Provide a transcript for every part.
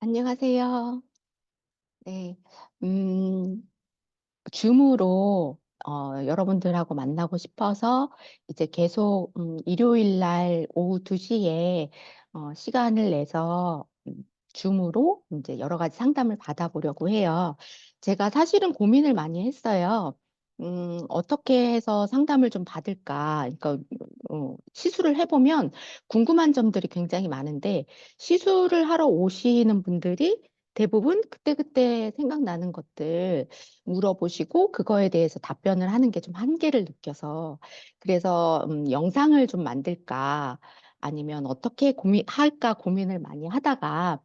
안녕하세요. 네. 음, 줌으로 여러분들하고 만나고 싶어서 이제 계속 일요일 날 오후 2시에 시간을 내서 줌으로 이제 여러 가지 상담을 받아보려고 해요. 제가 사실은 고민을 많이 했어요. 어떻게 해서 상담을 좀 받을까? 그러니까 시술을 해보면 궁금한 점들이 굉장히 많은데 시술을 하러 오시는 분들이 대부분 그때그때 생각나는 것들 물어보시고 그거에 대해서 답변을 하는 게 좀 한계를 느껴서 그래서 영상을 좀 만들까 아니면 어떻게 할까 고민을 많이 하다가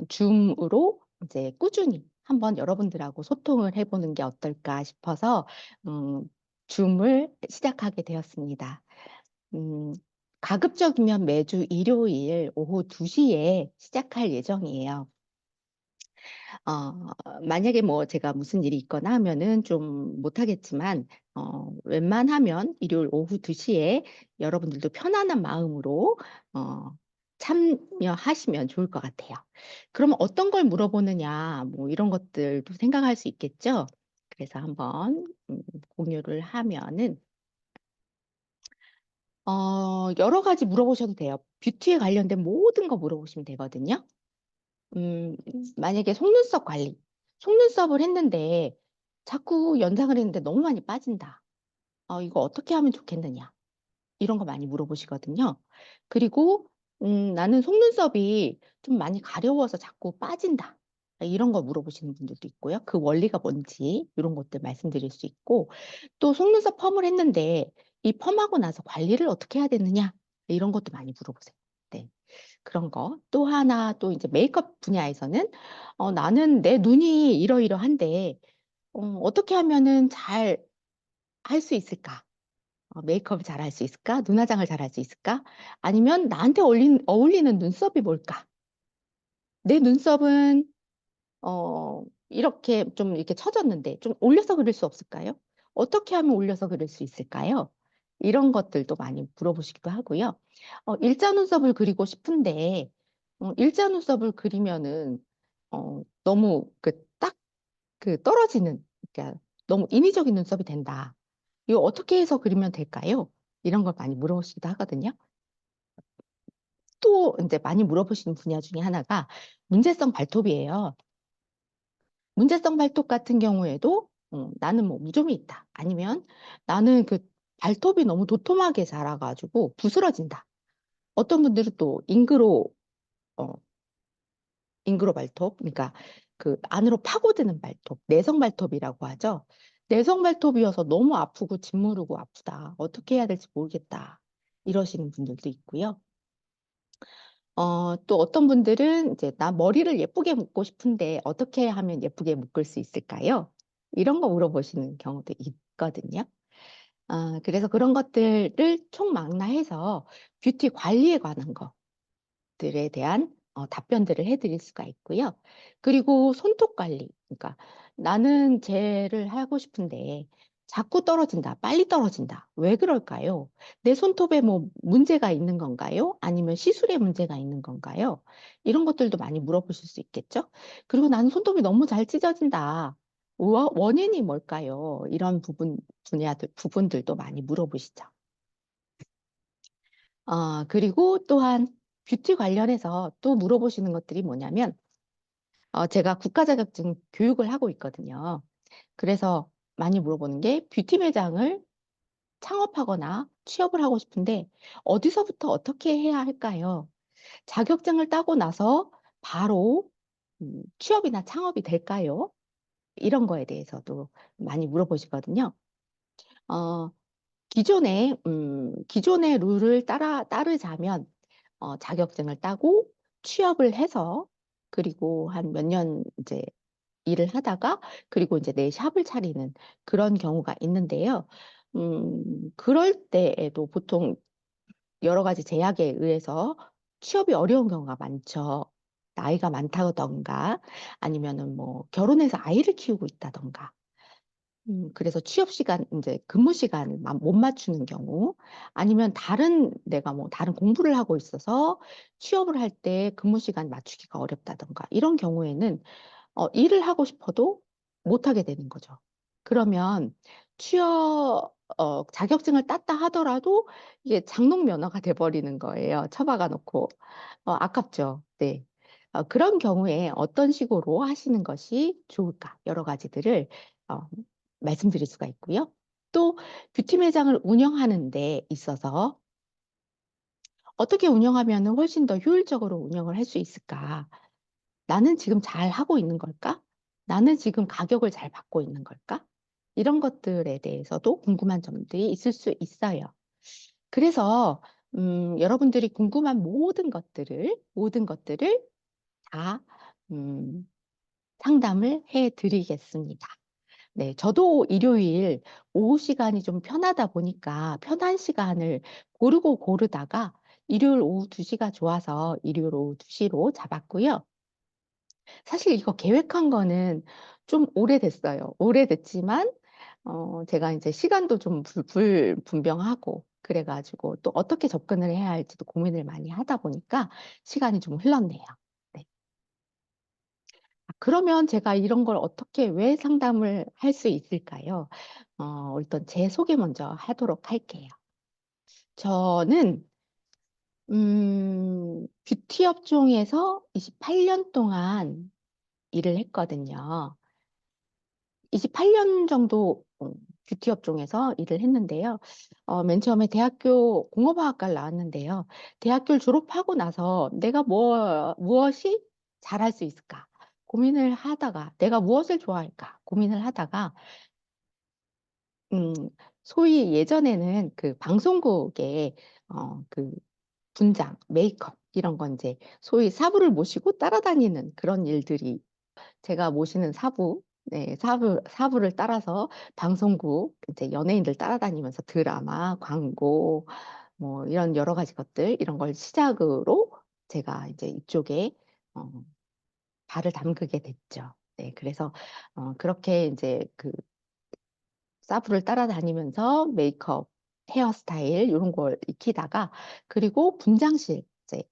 줌으로 이제 꾸준히 한번 여러분들하고 소통을 해보는 게 어떨까 싶어서 음, 줌을 시작하게 되었습니다. 음, 가급적이면 매주 일요일 오후 2시에 시작할 예정이에요. 만약에 뭐 제가 무슨 일이 있거나 하면은 좀 못하겠지만, 웬만하면 일요일 오후 2시에 여러분들도 편안한 마음으로, 어, 참여하시면 좋을 것 같아요. 그러면 어떤 걸 물어보느냐, 뭐 이런 것들도 생각할 수 있겠죠? 그래서 한번 공유를 하면은, 여러 가지 물어보셔도 돼요. 뷰티에 관련된 모든 거 물어보시면 되거든요. 음, 만약에 속눈썹 관리. 속눈썹을 했는데 자꾸 연상을 했는데 너무 많이 빠진다. 이거 어떻게 하면 좋겠느냐. 이런 거 많이 물어보시거든요. 그리고 나는 속눈썹이 좀 많이 가려워서 자꾸 빠진다. 이런 거 물어보시는 분들도 있고요. 그 원리가 뭔지 이런 것들 말씀드릴 수 있고 또 속눈썹 펌을 했는데 이 펌하고 나서 관리를 어떻게 해야 되느냐. 이런 것도 많이 물어보세요. 네. 그런 거. 또 하나, 또 이제 메이크업 분야에서는, 나는 내 눈이 이러이러한데, 어떻게 하면은 잘 할 수 있을까? 메이크업을 잘 할 수 있을까? 눈화장을 잘 할 수 있을까? 아니면 나한테 어울리는 눈썹이 뭘까? 내 눈썹은, 이렇게 좀 이렇게 처졌는데, 좀 올려서 그릴 수 없을까요? 어떻게 하면 올려서 그릴 수 있을까요? 이런 것들도 많이 물어보시기도 하고요. 일자 눈썹을 그리고 싶은데, 일자 눈썹을 그리면은 너무 딱 떨어지는 그러니까 너무 인위적인 눈썹이 된다. 이거 어떻게 해서 그리면 될까요? 이런 걸 많이 물어보시기도 하거든요. 또 이제 많이 물어보시는 분야 중에 하나가 문제성 발톱이에요. 문제성 발톱 같은 경우에도 나는 뭐 무좀이 있다. 아니면 나는 그 발톱이 너무 도톰하게 자라가지고 부스러진다. 어떤 분들은 또 어, 잉그로 발톱, 그러니까 그 안으로 파고드는 발톱, 내성 발톱이라고 하죠. 내성 발톱이어서 너무 아프고 짓무르고 아프다. 어떻게 해야 될지 모르겠다. 이러시는 분들도 있고요. 또 어떤 분들은 이제 나 머리를 예쁘게 묶고 싶은데 어떻게 하면 예쁘게 묶을 수 있을까요? 이런 거 물어보시는 경우도 있거든요. 그래서 그런 것들을 총망라해서 뷰티 관리에 관한 거. 들에 대한 답변들을 해드릴 수가 있고요. 그리고 손톱 관리. 그러니까 나는 젤을 하고 싶은데 자꾸 떨어진다, 빨리 떨어진다. 왜 그럴까요? 내 손톱에 뭐 문제가 있는 건가요? 아니면 시술에 문제가 있는 건가요? 이런 것들도 많이 물어보실 수 있겠죠? 그리고 나는 손톱이 너무 잘 찢어진다. 원인이 뭘까요? 이런 부분들도 많이 물어보시죠. 그리고 또한 뷰티 관련해서 또 물어보시는 것들이 뭐냐면, 제가 국가 자격증 교육을 하고 있거든요. 그래서 많이 물어보는 게 뷰티 매장을 창업하거나 취업을 하고 싶은데 어디서부터 어떻게 해야 할까요? 자격증을 따고 나서 바로 취업이나 창업이 될까요? 이런 거에 대해서도 많이 물어보시거든요. 어, 기존의 룰을 따르자면, 자격증을 따고 취업을 해서, 그리고 한 몇 년 이제 일을 하다가, 그리고 이제 내 샵을 차리는 그런 경우가 있는데요. 그럴 때에도 보통 여러 가지 제약에 의해서 취업이 어려운 경우가 많죠. 나이가 많다던가, 아니면은 뭐 결혼해서 아이를 키우고 있다던가. 그래서 취업 시간, 이제 근무 시간 못 맞추는 경우, 아니면 내가 뭐 다른 공부를 하고 있어서 취업을 할 때 근무 시간 맞추기가 어렵다던가, 이런 경우에는 일을 하고 싶어도 못 하게 되는 거죠. 그러면 자격증을 땄다 하더라도 이게 장롱 면허가 돼버리는 거예요. 처박아 놓고. 아깝죠. 네. 그런 경우에 어떤 식으로 하시는 것이 좋을까? 여러 가지들을 어, 말씀드릴 수가 있고요. 또 뷰티 매장을 운영하는 데 있어서 어떻게 운영하면 훨씬 더 효율적으로 운영을 할 수 있을까? 나는 지금 잘 하고 있는 걸까? 나는 지금 가격을 잘 받고 있는 걸까? 이런 것들에 대해서도 궁금한 점들이 있을 수 있어요. 그래서 여러분들이 궁금한 모든 것들을 다 음, 상담을 해 드리겠습니다. 네, 저도 일요일 오후 시간이 좀 편하다 보니까 편한 시간을 고르다가 일요일 오후 2시가 좋아서 일요일 오후 2시로 잡았고요. 사실 이거 계획한 거는 좀 오래됐어요. 오래됐지만, 제가 이제 시간도 좀 불분명하고, 그래가지고 또 어떻게 접근을 해야 할지도 고민을 많이 하다 보니까 시간이 좀 흘렀네요. 네. 그러면 제가 이런 걸 왜 상담을 할 수 있을까요? 일단 제 소개 먼저 하도록 할게요. 저는, 뷰티 업종에서 28년 동안 일을 했거든요. 28년 정도 뷰티 업종에서 일을 했는데요. 맨 처음에 대학교 공업화학과를 나왔는데요. 대학교를 졸업하고 나서 내가 무엇이 잘할 수 있을까 고민을 하다가, 내가 무엇을 좋아할까 고민을 하다가, 음, 소위 예전에는 그 방송국의 그 분장, 메이크업 이런 건 이제 소위 사부를 모시고 따라다니는 그런 일들이, 제가 모시는 네, 사부를 따라서 방송국, 이제 연예인들 따라다니면서 드라마, 광고, 뭐 이런 여러 가지 것들, 이런 걸 시작으로 제가 이제 이쪽에 어, 발을 담그게 됐죠. 네, 그래서 그렇게 이제 그 사부를 따라다니면서 메이크업, 헤어스타일 이런 걸 익히다가, 그리고 분장실, 이제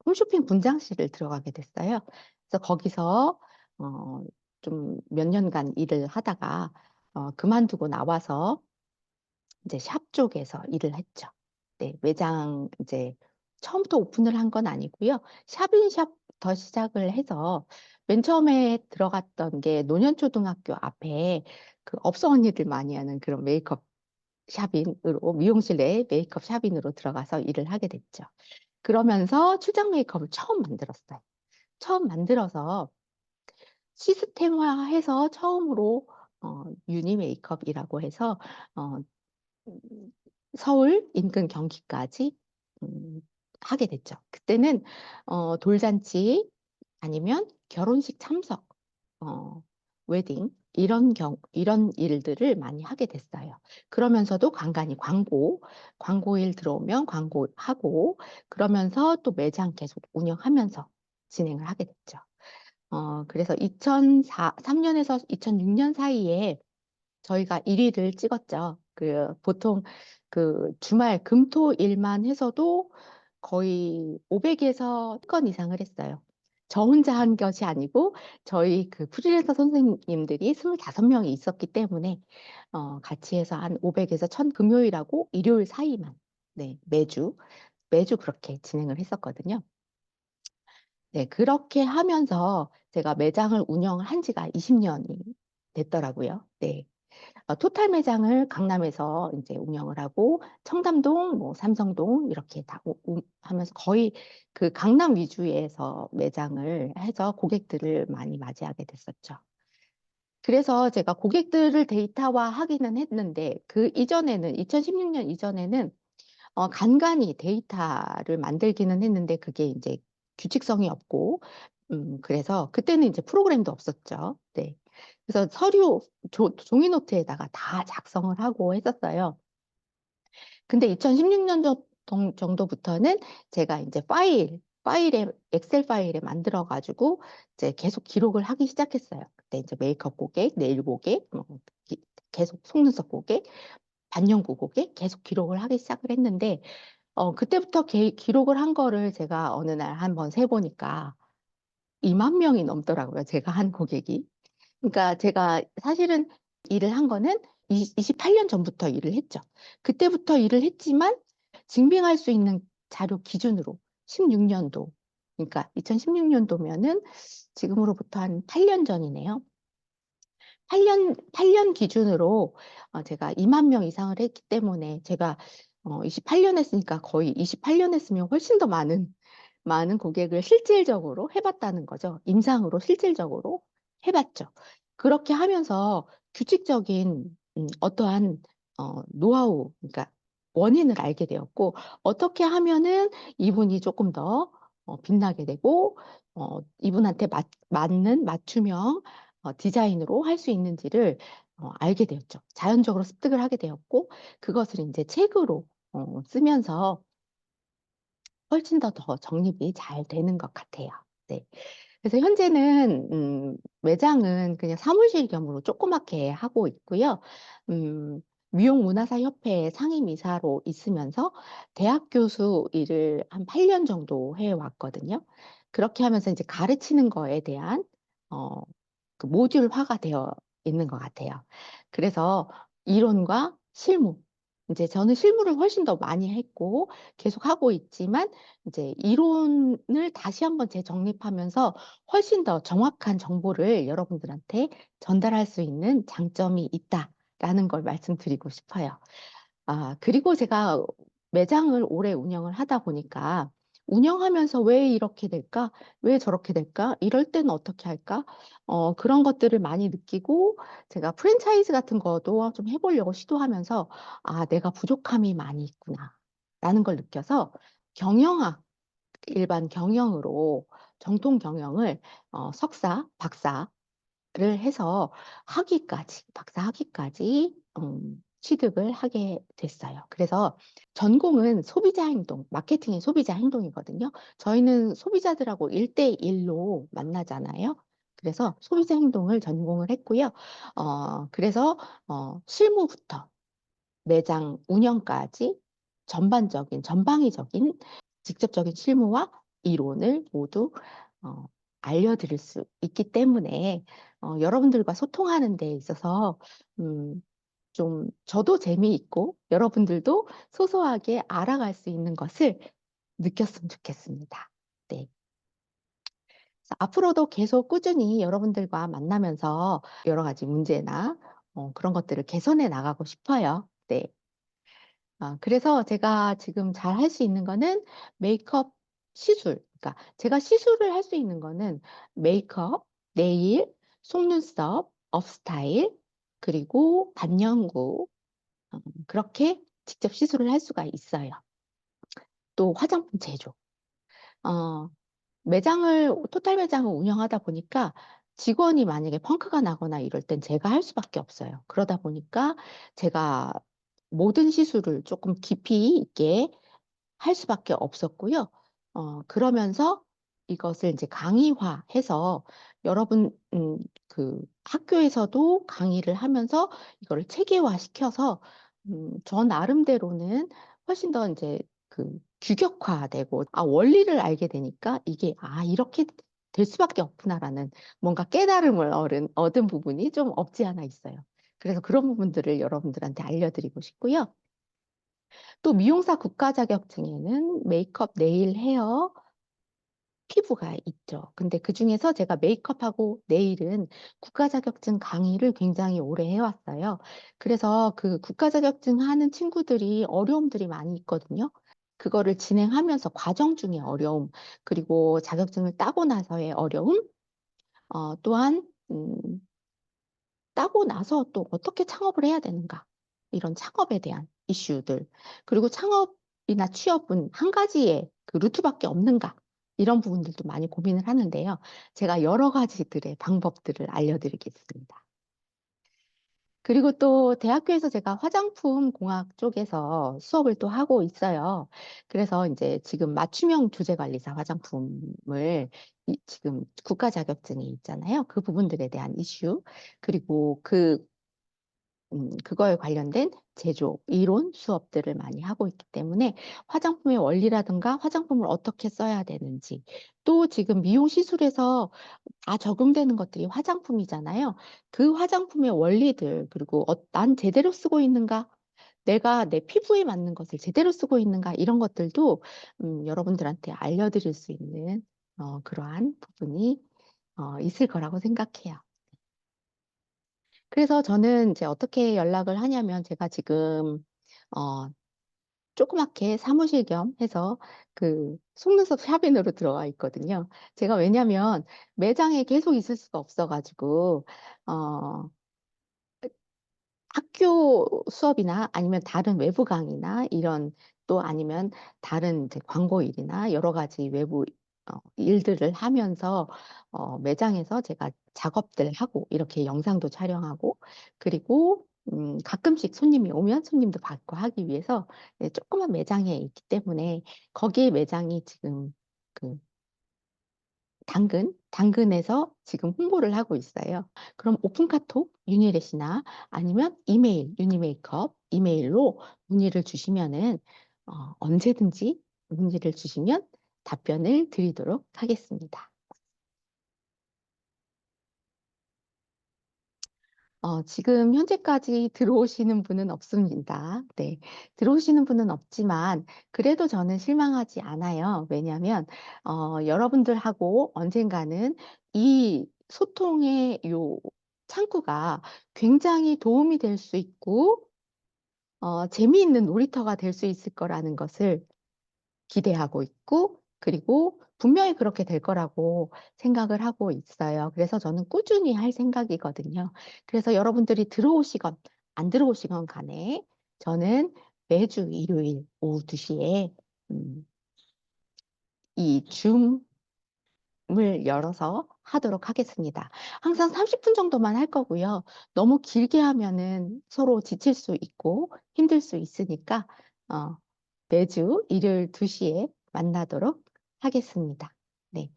홈쇼핑 분장실을 들어가게 됐어요. 그래서 거기서 어, 좀 몇 년간 일을 하다가 그만두고 나와서 이제 샵 쪽에서 일을 했죠. 네, 매장 이제 처음부터 오픈을 한 건 아니고요. 샵인샵부터 시작을 해서 맨 처음에 들어갔던 게 노년초등학교 앞에 그 업소 언니들 많이 하는 그런 메이크업 샵인으로, 미용실 내 메이크업 샵인으로 들어가서 일을 하게 됐죠. 그러면서 출장 메이크업을 처음 만들었어요. 처음 만들어서 시스템화해서 처음으로 유니 메이크업이라고 해서 어, 음, 서울 인근 경기까지 음, 하게 됐죠. 그때는 돌잔치 아니면 결혼식 참석, 웨딩 이런 일들을 많이 하게 됐어요. 그러면서도 간간히 광고 일 들어오면 광고하고, 그러면서 또 매장 계속 운영하면서 진행을 하게 됐죠. 그래서 2003년에서 2006년 사이에 저희가 1위를 찍었죠. 보통 그 주말 금토일만 해서도 거의 500에서 1건 이상을 했어요. 저 혼자 한 것이 아니고 저희 그 프리랜서 선생님들이 25명이 있었기 때문에 같이 해서 한 500에서 1000, 금요일하고 일요일 사이만, 네, 매주 그렇게 진행을 했었거든요. 네, 그렇게 하면서 제가 매장을 운영을 한 지가 20년이 됐더라고요. 네. 토탈 매장을 강남에서 이제 운영을 하고, 청담동, 뭐 삼성동 이렇게 다 하면서 거의 그 강남 위주에서 매장을 해서 고객들을 많이 맞이하게 됐었죠. 그래서 제가 고객들을 데이터화하기는 했는데, 그 이전에는, 2016년 이전에는 간간히 데이터를 만들기는 했는데, 그게 이제 규칙성이 없고, 그래서 그때는 이제 프로그램도 없었죠. 네. 그래서 종이 노트에다가 다 작성을 하고 했었어요. 근데 2016년 정도부터는 제가 이제 엑셀 파일에 만들어가지고 이제 계속 기록을 하기 시작했어요. 그때 이제 메이크업 고객, 네일 고객, 뭐 계속 속눈썹 고객, 반영구 고객 계속 기록을 하기 시작을 했는데 그때부터 기록을 한 거를 제가 어느 날 한번 세보니까 2만 명이 넘더라고요. 제가 한 고객이. 그러니까 제가 사실은 일을 한 거는 28년 전부터 일을 했죠. 그때부터 일을 했지만 증빙할 수 있는 자료 기준으로 16년도, 그러니까 2016년도면은 지금으로부터 한 8년 전이네요. 8년 기준으로 제가 2만 명 이상을 했기 때문에 제가 28년 했으니까 거의 28년 했으면 훨씬 더 많은 고객을 실질적으로 해봤다는 거죠. 임상으로 실질적으로 해봤죠. 그렇게 하면서 규칙적인 어떠한 노하우, 그러니까 원인을 알게 되었고, 어떻게 하면은 이분이 조금 더 빛나게 되고, 이분한테 맞는 맞춤형 디자인으로 할 수 있는지를 알게 되었죠. 자연적으로 습득을 하게 되었고, 그것을 이제 책으로 쓰면서 훨씬 더 정립이 잘 되는 것 같아요. 네. 그래서 현재는 매장은 그냥 사무실 겸으로 조그맣게 하고 있고요. 음, 미용문화사협회 상임이사로 있으면서 대학 교수 일을 한 8년 정도 해왔거든요. 그렇게 하면서 이제 가르치는 거에 대한 어, 그 모듈화가 되어 있는 것 같아요. 그래서 이론과 실무, 이제 저는 실무를 훨씬 더 많이 했고 계속 하고 있지만 이제 이론을 다시 한번 재정립하면서 훨씬 더 정확한 정보를 여러분들한테 전달할 수 있는 장점이 있다라는 걸 말씀드리고 싶어요. 그리고 제가 매장을 오래 운영을 하다 보니까 운영하면서 왜 이렇게 될까? 왜 저렇게 될까? 이럴 때는 어떻게 할까? 그런 것들을 많이 느끼고 제가 프랜차이즈 같은 거도 좀 해보려고 시도하면서 내가 부족함이 많이 있구나. 라는 걸 느껴서 경영학, 일반 경영으로 정통 경영을 석사, 박사를 해서 박사 학위까지 취득을 하게 됐어요. 그래서 전공은 소비자 행동, 마케팅의 소비자 행동이거든요. 저희는 소비자들하고 1대1로 만나잖아요. 그래서 소비자 행동을 전공을 했고요. 그래서 실무부터 매장 운영까지 전방위적인 직접적인 실무와 이론을 모두 어, 알려드릴 수 있기 때문에 여러분들과 소통하는 데 있어서 음, 좀 저도 재미있고 여러분들도 소소하게 알아갈 수 있는 것을 느꼈으면 좋겠습니다. 네. 그래서 앞으로도 계속 꾸준히 여러분들과 만나면서 여러 가지 문제나 그런 것들을 개선해 나가고 싶어요. 네. 그래서 제가 지금 잘 할 수 있는 거는 메이크업 시술. 그러니까 제가 시술을 할 수 있는 거는 메이크업, 네일, 속눈썹, 업스타일, 그리고 반영구. 그렇게 직접 시술을 할 수가 있어요. 또 화장품 제조. 어, 토탈 매장을 운영하다 보니까 직원이 만약에 펑크가 나거나 이럴 땐 제가 할 수밖에 없어요. 그러다 보니까 제가 모든 시술을 조금 깊이 있게 할 수밖에 없었고요. 그러면서 이것을 이제 강의화해서 여러분, 그 학교에서도 강의를 하면서 이거를 체계화시켜서, 저 나름대로는 훨씬 더 이제 그 규격화되고, 원리를 알게 되니까 이게, 이렇게 될 수밖에 없구나라는 뭔가 깨달음을 얻은 부분이 좀 없지 않아 있어요. 그래서 그런 부분들을 여러분들한테 알려드리고 싶고요. 또 미용사 국가 자격증에는 메이크업, 네일, 헤어, 피부가 있죠. 근데 그중에서 제가 메이크업하고 네일은 국가 자격증 강의를 굉장히 오래 해왔어요. 그래서 그 국가 자격증 하는 친구들이 어려움들이 많이 있거든요. 그거를 진행하면서 과정 중에 어려움, 그리고 자격증을 따고 나서의 어려움, 또한 따고 나서 또 어떻게 창업을 해야 되는가? 이런 창업에 대한 이슈들. 그리고 창업이나 취업은 한 가지의 그 루트밖에 없는가? 이런 부분들도 많이 고민을 하는데요. 제가 여러 가지들의 방법들을 알려드리겠습니다. 그리고 또 대학교에서 제가 화장품 공학 쪽에서 수업을 또 하고 있어요. 그래서 이제 지금 맞춤형 주제관리사 화장품을 지금 국가 자격증이 있잖아요. 그 부분들에 대한 이슈. 그리고 그 그거에 관련된 제조, 이론 수업들을 많이 하고 있기 때문에 화장품의 원리라든가 화장품을 어떻게 써야 되는지, 또 지금 미용 시술에서 다 적용되는 것들이 화장품이잖아요. 그 화장품의 원리들, 그리고 난 제대로 쓰고 있는가, 내가 내 피부에 맞는 것을 제대로 쓰고 있는가, 이런 것들도 여러분들한테 알려드릴 수 있는 그러한 부분이 있을 거라고 생각해요. 그래서 저는 이제 어떻게 연락을 하냐면 제가 지금 어, 조그맣게 사무실 겸 해서 그 속눈썹 샵인으로 들어와 있거든요. 제가 왜냐면 매장에 계속 있을 수가 없어가지고 어, 학교 수업이나 아니면 다른 외부 강의나 이런, 또 아니면 다른 이제 광고 일이나 여러 가지 외부 일들을 하면서 매장에서 제가 작업들 하고 이렇게 영상도 촬영하고, 그리고 가끔씩 손님이 오면 손님도 받고 하기 위해서 네, 조그만 매장에 있기 때문에 거기에 매장이 지금 그 당근에서 지금 홍보를 하고 있어요. 그럼 오픈 카톡 유니렛이나 아니면 이메일 유니메이크업 이메일로 문의를 주시면은 언제든지 문의를 주시면 답변을 드리도록 하겠습니다. 지금 현재까지 들어오시는 분은 없습니다. 네, 들어오시는 분은 없지만 그래도 저는 실망하지 않아요. 왜냐하면 여러분들하고 언젠가는 이 소통의 요 창구가 굉장히 도움이 될 수 있고 재미있는 놀이터가 될 수 있을 거라는 것을 기대하고 있고, 그리고 분명히 그렇게 될 거라고 생각을 하고 있어요. 그래서 저는 꾸준히 할 생각이거든요. 그래서 여러분들이 들어오시건 안 들어오시건 간에 저는 매주 일요일 오후 2시에 이 줌을 열어서 하도록 하겠습니다. 항상 30분 정도만 할 거고요. 너무 길게 하면은 서로 지칠 수 있고 힘들 수 있으니까 어, 매주 일요일 2시에 만나도록 하겠습니다. 네.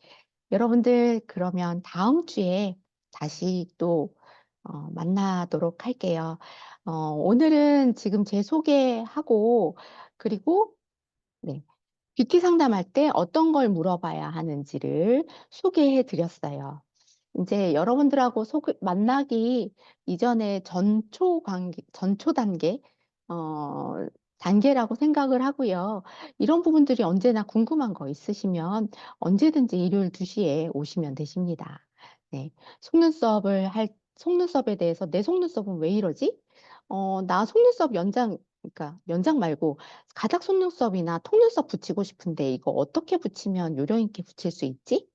여러분들 그러면 다음 주에 다시 또 만나도록 할게요. 오늘은 지금 제 소개하고, 그리고 네. 뷰티 상담할 때 어떤 걸 물어봐야 하는지를 소개해 드렸어요. 이제 여러분들하고 만나기 이전에 전초 단계, 어, 단계라고 생각을 하고요. 이런 부분들이 언제나 궁금한 거 있으시면 언제든지 일요일 2시에 오시면 되십니다. 네. 속눈썹에 대해서 내 속눈썹은 왜 이러지? 나 속눈썹 그러니까 연장 말고 가닥 속눈썹이나 통눈썹 붙이고 싶은데 이거 어떻게 붙이면 요령 있게 붙일 수 있지?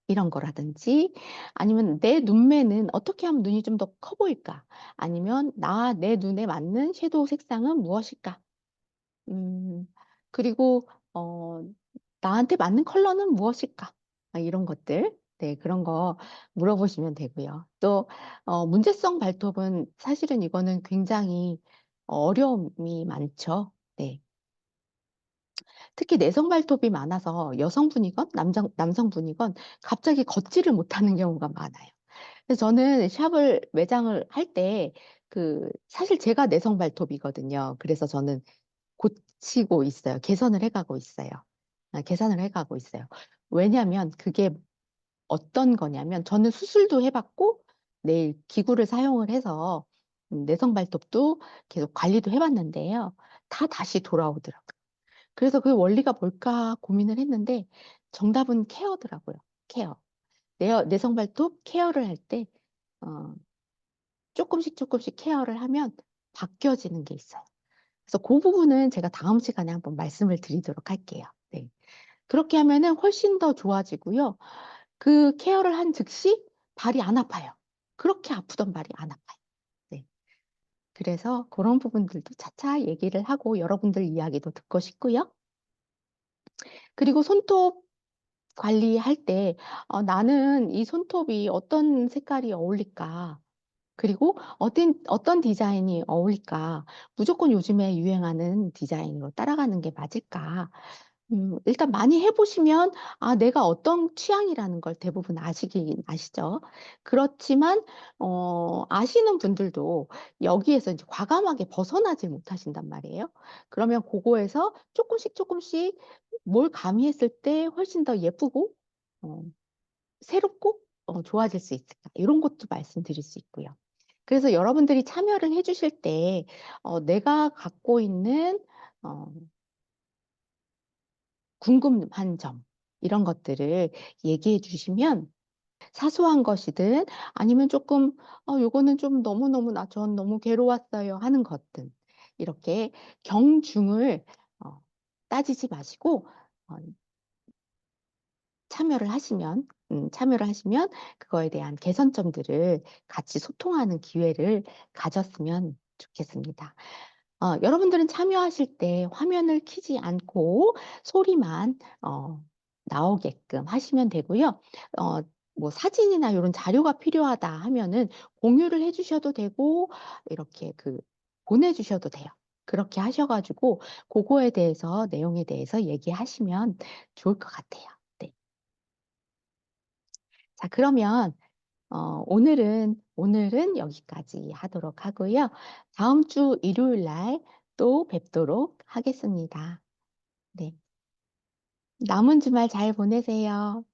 이런 거라든지, 아니면 내 눈매는 어떻게 하면 눈이 좀 더 커 보일까? 아니면 내 눈에 맞는 섀도우 색상은 무엇일까? 음, 그리고 나한테 맞는 컬러는 무엇일까? 이런 것들. 네, 그런 거 물어보시면 되고요. 또 문제성 발톱은 사실은 이거는 굉장히 어려움이 많죠. 네. 특히 내성 발톱이 많아서 여성분이건 남성분이건 갑자기 걷지를 못하는 경우가 많아요. 그래서 저는 매장을 할 때, 사실 제가 내성 발톱이거든요. 그래서 저는 고치고 있어요. 개선을 해가고 있어요. 개선을 해가고 있어요. 왜냐하면 그게 어떤 거냐면 저는 수술도 해봤고 내일 기구를 사용을 해서 내성 발톱도 계속 관리도 해봤는데요. 다 다시 돌아오더라고요. 그래서 그 원리가 뭘까 고민을 했는데 정답은 케어더라고요. 케어. 내성 발톱 케어를 할 때, 어, 조금씩 조금씩 케어를 하면 바뀌어지는 게 있어요. 그래서 그 부분은 제가 다음 시간에 한번 말씀을 드리도록 할게요. 네. 그렇게 하면은 훨씬 더 좋아지고요. 그 케어를 한 즉시 발이 안 아파요. 그렇게 아프던 발이 안 아파요. 네. 그래서 그런 부분들도 차차 얘기를 하고 여러분들 이야기도 듣고 싶고요. 그리고 손톱 관리할 때 나는 이 손톱이 어떤 색깔이 어울릴까? 그리고 어떤 디자인이 어울릴까? 무조건 요즘에 유행하는 디자인으로 따라가는 게 맞을까? 일단 많이 해보시면, 아, 내가 어떤 취향이라는 걸 대부분 아시죠? 그렇지만, 아시는 분들도 여기에서 이제 과감하게 벗어나질 못하신단 말이에요. 그러면 그거에서 조금씩 조금씩 뭘 가미했을 때 훨씬 더 예쁘고, 어, 새롭고, 좋아질 수 있을까? 이런 것도 말씀드릴 수 있고요. 그래서 여러분들이 참여를 해주실 때, 내가 갖고 있는, 어, 궁금한 점, 이런 것들을 얘기해 주시면 사소한 것이든 아니면 조금, 요거는 좀 너무너무 전 너무 괴로웠어요 하는 것들. 이렇게 경중을 어, 따지지 마시고 어, 참여를 하시면 그거에 대한 개선점들을 같이 소통하는 기회를 가졌으면 좋겠습니다. 여러분들은 참여하실 때 화면을 켜지 않고 소리만 나오게끔 하시면 되고요. 어, 뭐 사진이나 이런 자료가 필요하다 하면은 공유를 해주셔도 되고 이렇게 보내주셔도 돼요. 그렇게 하셔가지고 그거에 대해서 내용에 대해서 얘기하시면 좋을 것 같아요. 네. 자, 그러면 오늘은 여기까지 하도록 하고요. 다음 주 일요일 날 또 뵙도록 하겠습니다. 네. 남은 주말 잘 보내세요.